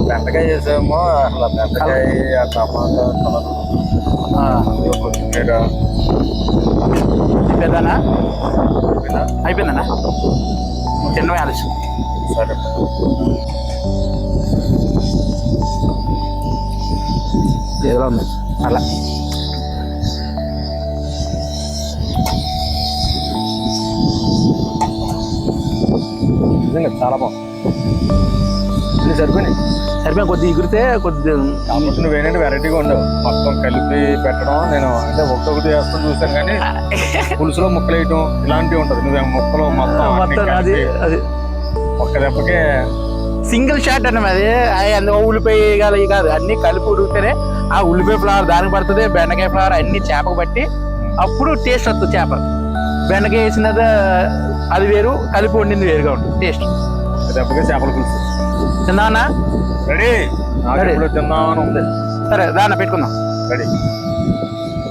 బెండకాయ చేసామో అసలు బెండకాయ ఆ టమాటా కొత్తిమీర అయిపోయిందన్నా అయిపోయిందన్నా తిన్నవే ఆలస్యం. సరే ఏదో ఉంది అలా నిజంగా చాలా బాగుంది. సరిపోయినాయి కొద్దిగా ఎగిరితే కొద్ది కాబట్టి నువ్వు ఏంటంటే వెరైటీగా ఉండవు మొత్తం కలిపి పెట్టడం. నేను అంటే ఒక్కొక్కటి వేస్తాను చూసాను కానీ పులుసులో ముక్కలు వేయటం ఇలాంటివి ఉంటుంది. నువ్వే ముక్కలు మొత్తం అది అది ఒక్క దెబ్బకే సింగిల్ షాట్ అన్నమాట. అది అందులో ఉల్లిపాయ కాదు అన్ని కలిపి ఉడికితేనే ఆ ఉల్లిపాయ ఫ్లవర్ దానికి పడుతుంది, బెండకాయ ఫ్లవర్ అన్ని చేపకు బట్టి అప్పుడు టేస్ట్ వస్తుంది. చేప బెండకాయ వేసిన అది వేరు, కలిపి వండింది వేరుగా ఉంటుంది టేస్ట్. దెబ్బకే చేపల పులుసు తిన్నావన్నా? రెడీ. తిన్నామని ఉంది. సరే దాన్ని పెట్టుకుందాం. రెడీ.